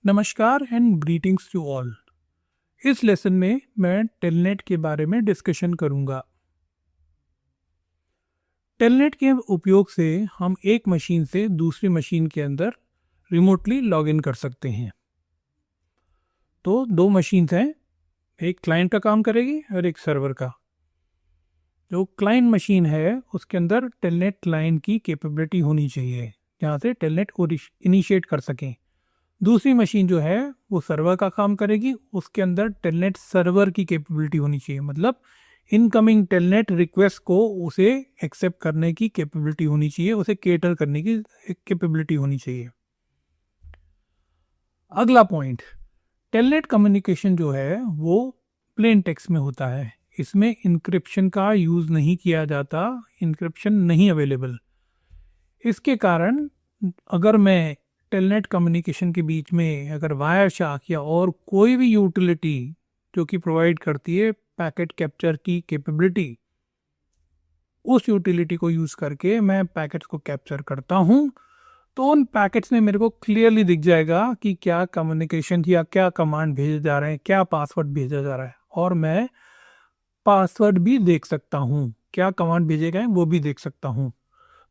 नमस्कार and greetings to all. इस lesson में मैं टेलनेट के बारे में डिस्कशन करूंगा। टेलनेट के उपयोग से हम एक मशीन से दूसरी मशीन के अंदर रिमोटली लॉगिन कर सकते हैं। तो दो मशीन्स हैं, एक क्लाइंट का काम करेगी और एक सर्वर का। जो क्लाइंट मशीन है उसके अंदर टेलनेट क्लाइंट की कैपेबिलिटी होनी चाहिए जहाँ से टेलनेट इनिशिएट कर सकें। दूसरी मशीन जो है वो सर्वर का काम करेगी, उसके अंदर टेलनेट सर्वर की कैपेबिलिटी होनी चाहिए, मतलब इनकमिंग टेलनेट रिक्वेस्ट को उसे एक्सेप्ट करने की कैपेबिलिटी होनी चाहिए, उसे केटर करने की कैपेबिलिटी होनी चाहिए। अगला पॉइंट, टेलनेट कम्युनिकेशन जो है वो प्लेन टेक्स्ट में होता है। इसमें इंक्रिप्शन का यूज़ नहीं किया जाता, इंक्रिप्शन नहीं अवेलेबल। इसके कारण अगर मैं टेलनेट कम्युनिकेशन के बीच में अगर वायरशार्क या और कोई भी यूटिलिटी जो कि प्रोवाइड करती है पैकेट कैप्चर की कैपेबिलिटी, उस यूटिलिटी को यूज़ करके मैं पैकेट्स को कैप्चर करता हूँ, तो उन पैकेट्स में मेरे को क्लियरली दिख जाएगा कि क्या कम्युनिकेशन या क्या कमांड भेजे जा रहे हैं, क्या पासवर्ड भेजा जा रहा है, और मैं पासवर्ड भी देख सकता हूँ, क्या कमांड भेजे गए वो भी देख सकता हूँ।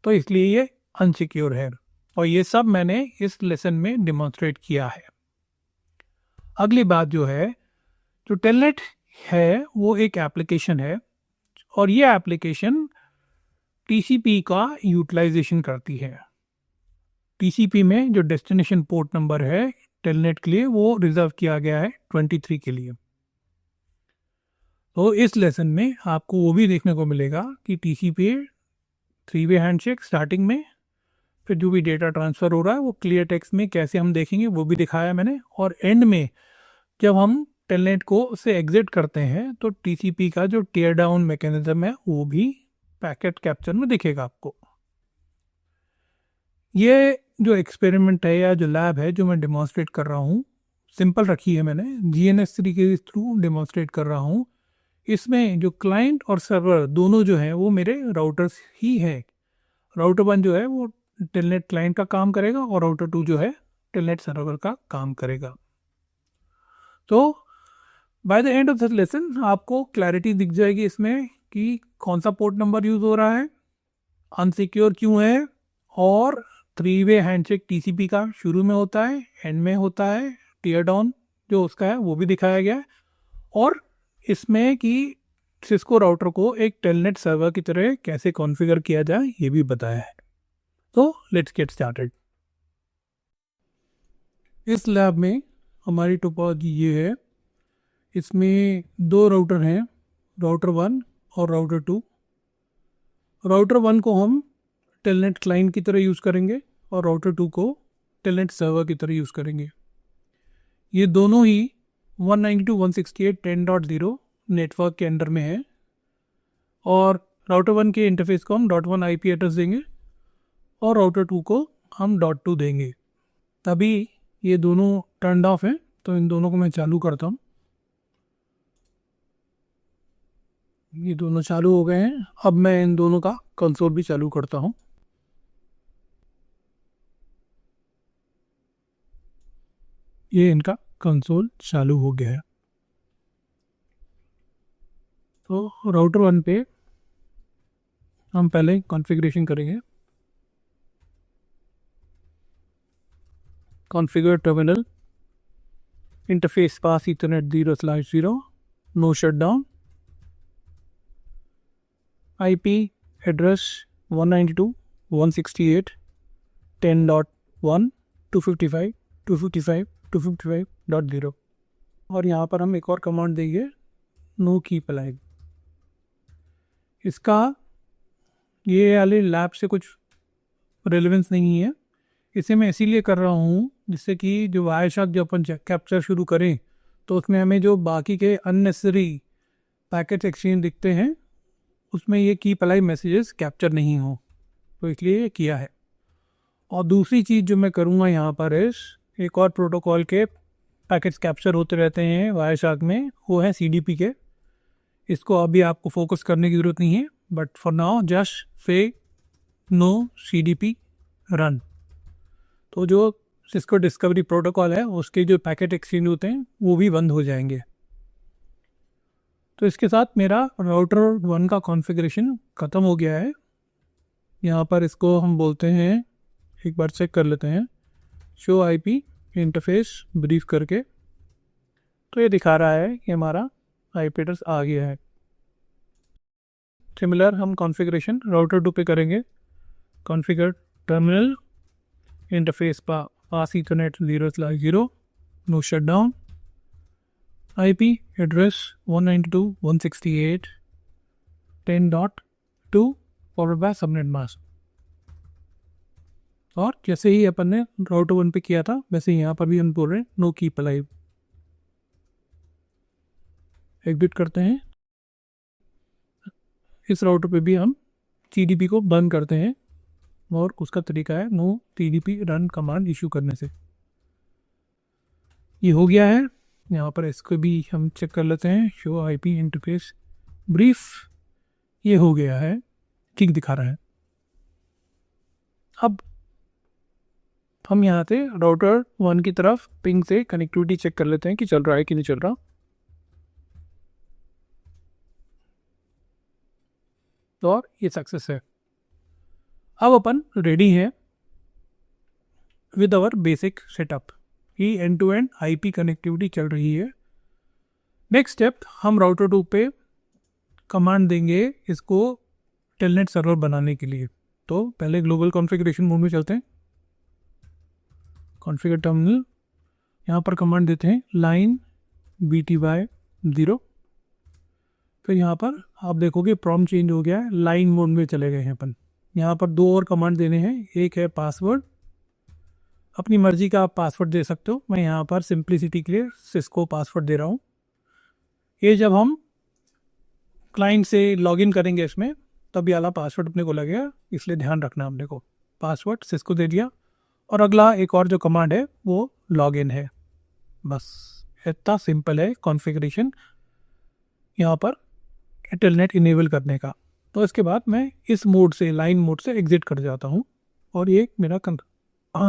तो इसलिए ये अनसिक्योर है और ये सब मैंने इस लेसन में डिमॉन्स्ट्रेट किया है। अगली बात जो है, जो टेलनेट है वो एक एप्लीकेशन है और ये एप्लीकेशन टीसीपी का यूटिलाइजेशन करती है। टीसीपी में जो डेस्टिनेशन पोर्ट नंबर है टेलनेट के लिए वो रिजर्व किया गया है 23 के लिए। तो इस लेसन में आपको वो भी देखने को मिलेगा कि टीसीपी 3-वे हैंडशेक स्टार्टिंग में, फिर जो भी डेटा ट्रांसफ़र हो रहा है वो क्लियर टेक्स्ट में कैसे हम देखेंगे वो भी दिखाया मैंने, और एंड में जब हम टेलनेट को से एग्जिट करते हैं तो टीसीपी का जो टीयर डाउन मैकेनिज्म है वो भी पैकेट कैप्चर में दिखेगा आपको। ये जो एक्सपेरिमेंट है या जो लैब है जो मैं डिमॉन्स्ट्रेट कर रहा हूँ, सिंपल रखी है मैंने, GNS3 के थ्रू डिमॉन्स्ट्रेट कर रहा हूँ। इसमें जो क्लाइंट और सर्वर दोनों जो हैं वो मेरे राउटर्स ही हैं। राउटर 1 जो है वो टेलनेट क्लाइंट का काम करेगा और राउटर 2 जो है टेलनेट सर्वर का काम करेगा। तो by the end of this lesson आपको क्लैरिटी दिख जाएगी इसमें कि कौन सा पोर्ट नंबर यूज़ हो रहा है, अनसिक्योर क्यों है, और 3-वे हैंडशेक टीसीपी का शुरू में होता है, एंड में होता है, टीयर डाउन जो उसका है वो भी दिखाया गया है, और इसमें कि सिस्को राउटर को एक टेलनेट सर्वर की तरह कैसे कॉन्फ़िगर किया जाए ये भी बताया है। तो लेट्स गेट स्टार्टेड। इस लैब में हमारी टोपोलॉजी ये है, इसमें दो राउटर हैं, राउटर 1 और राउटर 2। राउटर 1 को हम टेलनेट क्लाइंट की तरह यूज़ करेंगे और राउटर 2 को टेलनेट सर्वर की तरह यूज़ करेंगे। ये दोनों ही 192.168.10.0 नेटवर्क के अंडर में है और राउटर 1 के इंटरफेस को हम .1 IP एड्रेस देंगे और राउटर 2 को हम .2 देंगे। तभी ये दोनों टर्न ऑफ हैं, तो इन दोनों को मैं चालू करता हूँ। ये दोनों चालू हो गए हैं। अब मैं इन दोनों का कंसोल भी चालू करता हूँ। ये इनका कंसोल चालू हो गया है। तो राउटर 1 पे हम पहले कॉन्फ़िगरेशन करेंगे। Configure terminal interface fast ethernet 0/0, no shutdown, IP address 192.168.10.1 255.255.255.0, और यहाँ पर हम एक और कमांड देंगे, नो कीप अलाइव। इसका ये वाले लैब से कुछ रेलेवेंस नहीं है, इसे मैं इसीलिए कर रहा हूँ जिससे कि जो वायरशार्क जो अपन कैप्चर शुरू करें तो उसमें हमें जो बाकी के अननेसेसरी पैकेट एक्सचेंज दिखते हैं उसमें ये कीप अलाइव मैसेजेस कैप्चर नहीं हो, तो इसलिए ये किया है। और दूसरी चीज़ जो मैं करूँगा यहाँ पर इस एक और प्रोटोकॉल के पैकेट्स कैप्चर होते रहते हैं वायरशार्क में, वो है CDP के। इसको अभी आपको फोकस करने की ज़रूरत नहीं है, but for now just say no CDP run. तो जो सिस्को डिस्कवरी प्रोटोकॉल है उसके जो पैकेट एक्सचेंज होते हैं वो भी बंद हो जाएंगे। तो इसके साथ मेरा राउटर 1 का कॉन्फ़िगरेशन ख़त्म हो गया है। यहाँ पर इसको हम बोलते हैं, एक बार चेक कर लेते हैं, शो आईपी इंटरफेस ब्रीफ करके। तो ये दिखा रहा है कि हमारा आईपी एड्रेस आ गया है। सिमिलर हम कॉन्फ़िगरेशन राउटर 2 पे करेंगे। Configure terminal interface fast ethernet 0/0 no shutdown IP address 192.168.10.2 forward by subnet mask. और जैसे ही अपन ने राउटर 1 पे किया था वैसे यहाँ पर भी हम बोल रहे हैं नो कीप अलाइव। एग्जिट करते हैं। इस राउटर पे भी हम TDP को बंद करते हैं और उसका तरीका है no TDP run command issue करने से। ये हो गया है। यहाँ पर इसको भी हम चेक कर लेते हैं, शो आईपी इंटरफेस ब्रीफ। ये हो गया है, ठीक दिखा रहा है। अब हम यहाँ से राउटर 1 की तरफ पिंग से कनेक्टिविटी चेक कर लेते हैं कि चल रहा है कि नहीं चल रहा। तो और ये सक्सेस है। अब अपन रेडी हैं विद आवर बेसिक सेटअप। ये end to end IP connectivity चल रही है। नेक्स्ट स्टेप, हम राउटर 2 पे कमांड देंगे इसको टेलनेट सर्वर बनाने के लिए। तो पहले ग्लोबल कॉन्फ़िगरेशन मोड में चलते हैं। कॉन्फ़िगर टर्मिनल, यहाँ पर कमांड देते हैं लाइन BTY0। फिर यहाँ पर आप देखोगे प्रॉम्प्ट चेंज हो गया है, लाइन मोड में चले गए हैं अपन। यहाँ पर 2 और कमांड देने हैं। एक है पासवर्ड, अपनी मर्जी का आप पासवर्ड दे सकते हो। मैं यहाँ पर सिंप्लिसिटी के लिए सिस्को पासवर्ड दे रहा हूँ। ये जब हम क्लाइंट से लॉगिन करेंगे इसमें तब ये वाला पासवर्ड अपने को लगेगा, इसलिए ध्यान रखना। हमने को पासवर्ड सिस्को दे दिया और अगला एक और जो कमांड है वो लॉगिन है। बस इतना सिंपल है कॉन्फ़िगरेशन यहाँ पर टेलनेट इनेबल करने का। तो इसके बाद मैं इस मोड से, लाइन मोड से एग्जिट कर जाता हूँ और ये मेरा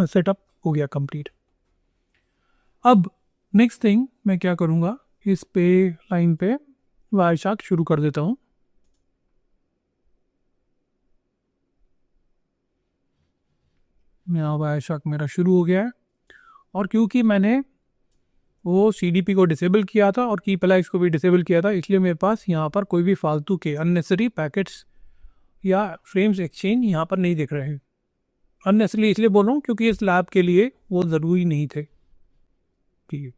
सेटअप हो गया कंप्लीट। अब नेक्स्ट थिंग मैं क्या करूँगा, इस पे लाइन पे वायरशार्क शुरू कर देता हूँ। यहाँ वायरशार्क मेरा शुरू हो गया है और क्योंकि मैंने वो CDP को डिसेबल किया था और कीप अलाइव को भी डिसेबल किया था, इसलिए मेरे पास यहाँ पर कोई भी फालतू के अननेसेसरी पैकेट्स या फ्रेम्स एक्सचेंज यहाँ पर नहीं दिख रहे हैं। अननेसेसरी इसलिए बोल रहा हूँ क्योंकि इस लैब के लिए वो ज़रूरी नहीं थे। ठीक है,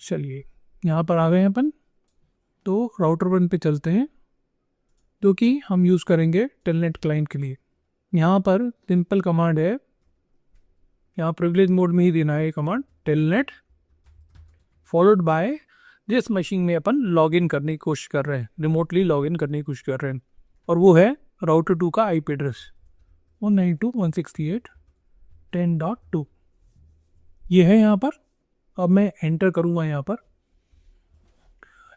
चलिए यहाँ पर आ गए हैं अपन। तो राउटर 1 पे चलते हैं जो कि हम यूज़ करेंगे टेलनेट क्लाइंट के लिए। यहाँ पर सिंपल कमांड है, यहाँ प्रिविलेज मोड में ही देना है ये कमांड, टेलनेट फॉलोड बाय जिस मशीन में अपन लॉगिन करने की कोशिश कर रहे हैं, रिमोटली लॉगिन करने की कोशिश कर रहे हैं, और वो है राउटर 2 का IP एड्रेस 192.168.10.2। ये है यहाँ पर। अब मैं एंटर करूँगा। यहाँ पर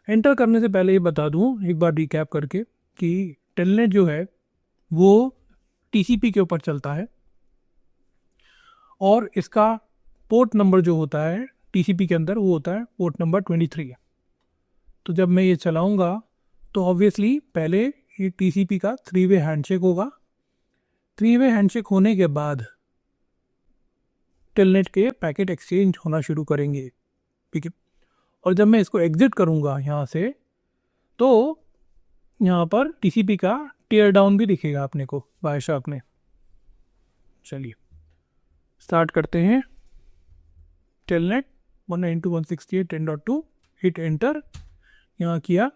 एंटर करने से पहले ये बता दूँ एक बार रिकैप करके कि टेलनेट जो है वो TCP के ऊपर चलता है और इसका पोर्ट नंबर जो होता है TCP के अंदर वो होता है पोर्ट नंबर 23। तो जब मैं ये चलाऊंगा तो ऑब्वियसली पहले ये TCP का 3-वे हैंडशेक होगा। 3-वे हैंडशेक होने के बाद टेलनेट के पैकेट एक्सचेंज होना शुरू करेंगे। ठीक है, और जब मैं इसको एग्जिट करूंगा यहाँ से तो यहाँ पर TCP का टीयर डाउन भी दिखेगा अपने को वायरशार्क में। चलिए स्टार्ट करते हैं। टेलनेट 192.168.10.2 हिट एंटर यहाँ किया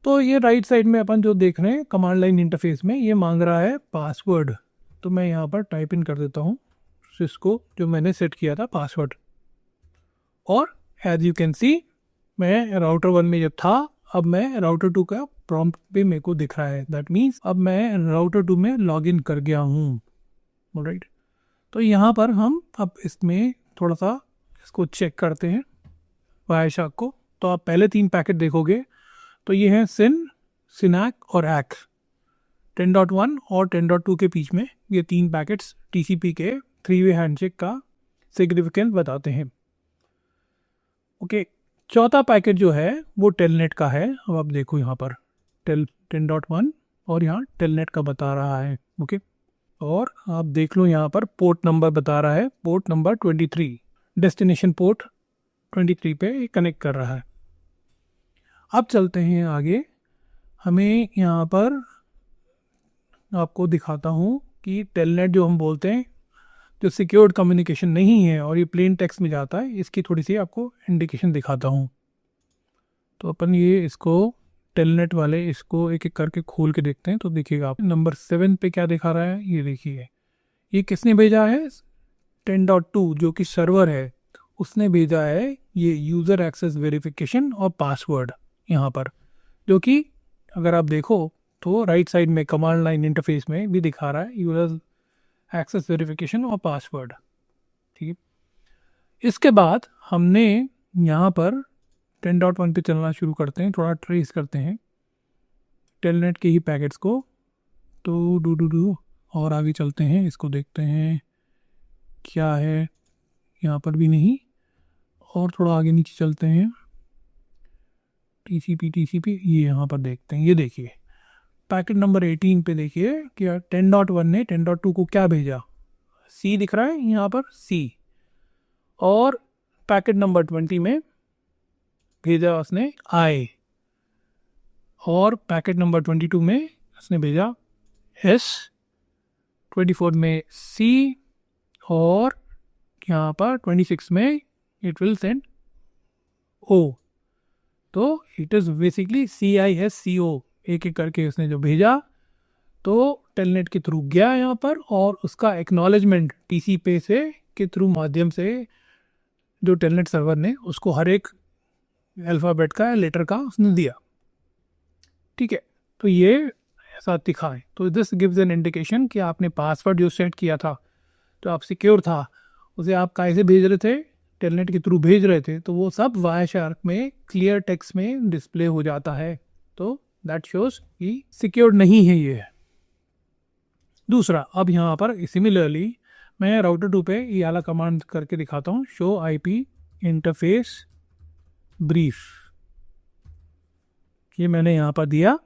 तो ये राइट साइड में अपन जो देख रहे हैं कमांड लाइन इंटरफेस में ये मांग रहा है पासवर्ड। तो मैं यहाँ पर टाइप इन कर देता हूँ सिस्को जो मैंने सेट किया था पासवर्ड, और एज यू कैन सी मैं राउटर 1 में जब था अब मैं राउटर 2 का प्रॉम्प्ट पे मेरे को दिख रहा है। दैट मीन्स अब मैं राउटर 2 में लॉगिन कर गया हूँ। ऑलराइट, तो यहाँ पर हम अब इसमें थोड़ा सा इसको चेक करते हैं वायरशार्क को। तो आप पहले 3 पैकेट देखोगे तो ये हैं सिन, सिनैक और ACK। 10.1 और 10.2 के बीच में ये 3 पैकेट्स TCP के 3 वे हैंडशेक का सिग्निफिकेंस बताते हैं। ओके, चौथा पैकेट जो है वो टेलनेट का है। अब आप देखो यहाँ पर 10.1 और यहाँ टेलनेट का बता रहा है। ओके, और आप देख लो यहाँ पर पोर्ट नंबर बता रहा है, पोर्ट नंबर 23, डेस्टिनेशन पोर्ट 23 पे कनेक्ट कर रहा है। अब चलते हैं आगे। हमें यहाँ पर आपको दिखाता हूँ कि टेलनेट जो हम बोलते हैं, जो सिक्योर्ड कम्युनिकेशन नहीं है और ये प्लेन टेक्स्ट में जाता है, इसकी थोड़ी सी आपको इंडिकेशन दिखाता हूँ। तो अपन ये इसको टेलनेट वाले इसको एक एक करके खोल के देखते हैं। तो देखिएगा आप नंबर 7 पे क्या दिखा रहा है, ये देखिए, ये किसने भेजा है, 10.2 जो कि सर्वर है उसने भेजा है ये यूज़र एक्सेस वेरिफिकेशन और पासवर्ड यहाँ पर, जो कि अगर आप देखो तो राइट साइड में कमांड लाइन इंटरफेस में भी दिखा रहा है यूज़र एक्सेस वेरिफिकेशन और पासवर्ड। ठीक है, इसके बाद हमने यहाँ पर 10.1 पे चलना शुरू करते हैं, थोड़ा ट्रेस करते हैं टेलनेट के ही पैकेट्स को। तो डू और आगे चलते हैं, इसको देखते हैं क्या है, यहाँ पर भी नहीं, और थोड़ा आगे नीचे चलते हैं, TCP ये यहाँ पर देखते हैं। ये देखिए पैकेट नंबर 18 पे देखिए कि 10.1 ने 10.2 को क्या भेजा, C दिख रहा है यहाँ पर, C, और पैकेट नंबर 20 में भेजा उसने I, और पैकेट नंबर 22 में उसने भेजा S, 24 में C, और यहाँ पर 26 में इट विल सेंड O। तो इट इज़ बेसिकली CISCO, एक एक करके उसने जो भेजा तो टेलनेट के थ्रू गया यहाँ पर, और उसका एक्नॉलेजमेंट TCP से के थ्रू माध्यम से जो टेलनेट सर्वर ने उसको हर एक अल्फ़ाबेट का लेटर का उसने दिया। ठीक है, तो ये ऐसा दिखा है। तो दिस गिव्स एन इंडिकेशन कि आपने पासवर्ड जो सेट किया था, तो आप सिक्योर था, उसे आप कैसे भेज रहे थे, टेलनेट के थ्रू भेज रहे थे, तो वो सब वायरशार्क में क्लियर टेक्स्ट में डिस्प्ले हो जाता है। तो दैट शोज कि सिक्योर्ड नहीं है ये। दूसरा, अब यहाँ पर सिमिलरली मैं राउटर 2 पे ये वाला कमांड करके दिखाता हूँ, शो IP इंटरफेस ब्रीफ। ये मैंने यहाँ पर दिया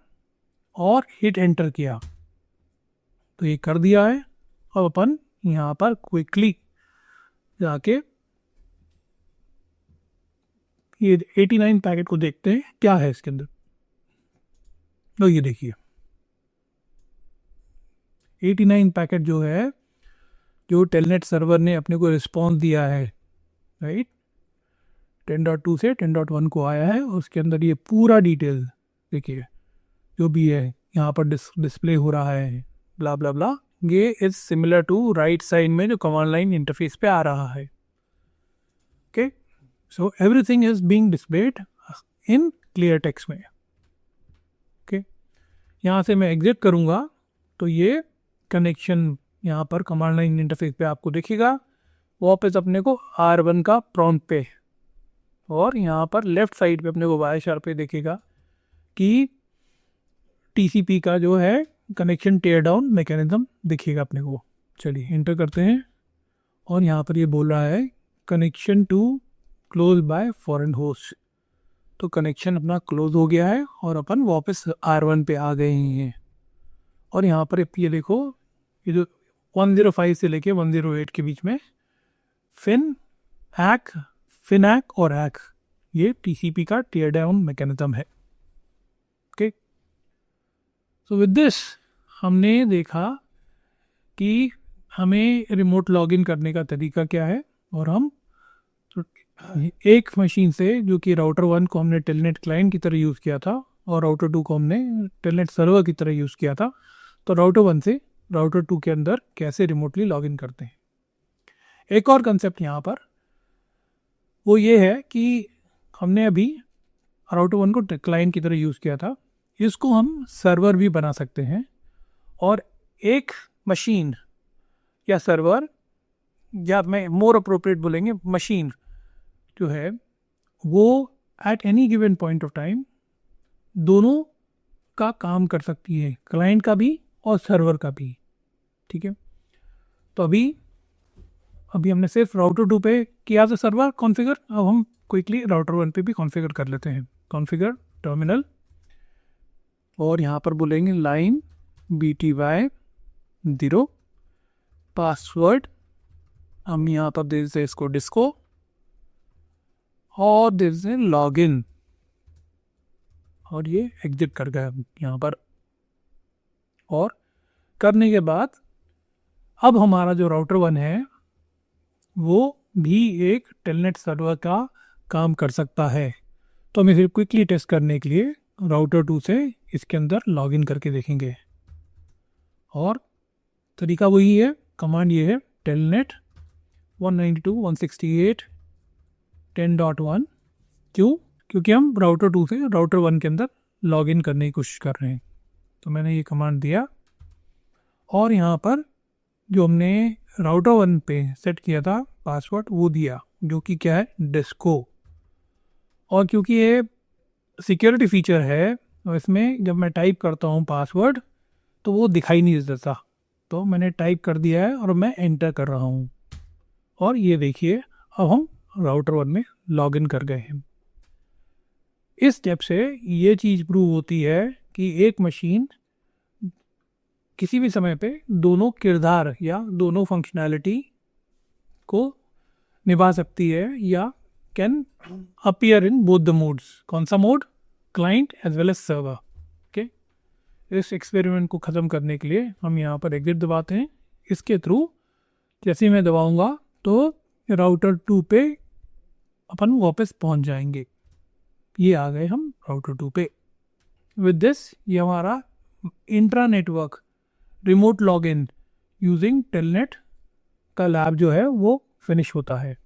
और हिट एंटर किया, तो ये कर दिया है। अब अपन यहाँ पर क्विकली जाके ये 89 पैकेट को देखते हैं क्या है इसके अंदर। तो ये देखिए 89 पैकेट जो है, जो टेलनेट सर्वर ने अपने को रिस्पॉन्स दिया है, राइट, 10.2 से 10.1 को आया है, उसके अंदर ये पूरा डिटेल देखिए जो भी है यहाँ पर डिस्प्ले हो रहा है, ब्ला ब्ला ब्ला। ये is similar to right side में जो कमांड लाइन इंटरफेस पे आ रहा है। Okay, so everything is being displayed in clear text में। ओके, यहाँ से मैं एग्जिट करूँगा तो ये कनेक्शन यहाँ पर कमांड लाइन इंटरफेस पे आपको दिखेगा, वापस अपने को R1 का प्रॉम्प्ट पे, और यहाँ पर लेफ्ट साइड पे अपने को वायरशार्क पे दिखेगा कि TCP का जो है कनेक्शन टेयर डाउन मैकेनिज्म दिखेगा अपने को। चलिए इंटर करते हैं, और यहाँ पर ये बोल रहा है connection to close by foreign host. तो कनेक्शन अपना क्लोज हो गया है और अपन वापस R1 पे आ गए हैं। और यहाँ पर ये देखो, ये जो 105 से लेके 108 के बीच में फिनैक और हैक, ये TCP का टीयर डाउन मैकेनिज्म है। ओके, सो विद दिस हमने देखा कि हमें रिमोट लॉगिन करने का तरीका क्या है, और हम एक मशीन से, जो कि राउटर 1 को हमने टेलनेट क्लाइंट की तरह यूज़ किया था और राउटर 2 को हमने टेलनेट सर्वर की तरह यूज़ किया था, तो राउटर 1 से राउटर 2 के अंदर कैसे रिमोटली लॉगिन करते हैं। एक और कंसेप्ट यहाँ पर वो ये है कि हमने अभी राउटर 1 को क्लाइंट की तरह यूज़ किया था, इसको हम सर्वर भी बना सकते हैं, और एक मशीन या सर्वर, या मैं मोर अप्रोप्रिएट बोलेंगे मशीन जो है, वो at any given point of time दोनों का काम कर सकती है, क्लाइंट का भी और सर्वर का भी। ठीक है, तो अभी अभी हमने सिर्फ राउटर 2 पे किया था सर्वर कॉन्फ़िगर, अब हम क्विकली राउटर 1 पे भी कॉन्फ़िगर कर लेते हैं। कॉन्फ़िगर टर्मिनल, और यहाँ पर बोलेंगे लाइन BTY 0 पासवर्ड, हम यहाँ पर दे देते इसको डिस्को और दे देते लॉगिन, और ये एग्जिट कर गया यहाँ पर। और करने के बाद अब हमारा जो राउटर 1 है वो भी एक टेलनेट सर्वर का काम कर सकता है। तो हम इसे क्विकली टेस्ट करने के लिए राउटर 2 से इसके अंदर लॉगिन करके देखेंगे। और तरीका वही है, कमांड ये है टेलनेट 192.168.10.1। क्यों? क्योंकि हम राउटर 2 से राउटर 1 के अंदर लॉगिन करने की कोशिश कर रहे हैं। तो मैंने ये कमांड दिया और यहाँ पर जो हमने राउटर 1 पे सेट किया था पासवर्ड वो दिया, जो कि क्या है, डिस्को। और क्योंकि ये सिक्योरिटी फीचर है तो इसमें जब मैं टाइप करता हूँ पासवर्ड तो वो दिखाई नहीं देता, तो मैंने टाइप कर दिया है और मैं एंटर कर रहा हूँ। और ये देखिए अब हम राउटर 1 में लॉगिन कर गए हैं। इस स्टेप से ये चीज़ प्रूव होती है कि एक मशीन किसी भी समय पे दोनों किरदार या दोनों फंक्शनैलिटी को निभा सकती है या can appear in both the modes. कौन सा mode? Client as well as server. Okay, इस एक्सपेरिमेंट को ख़त्म करने के लिए हम यहाँ पर एग्जिट दबाते हैं। इसके थ्रू जैसे ही मैं दबाऊंगा तो राउटर 2 पे अपन वापस पहुँच जाएंगे। ये आ गए हम राउटर 2 पे। विद दिस ये हमारा intra network remote login using telnet का लैब जो है वो फिनिश होता है।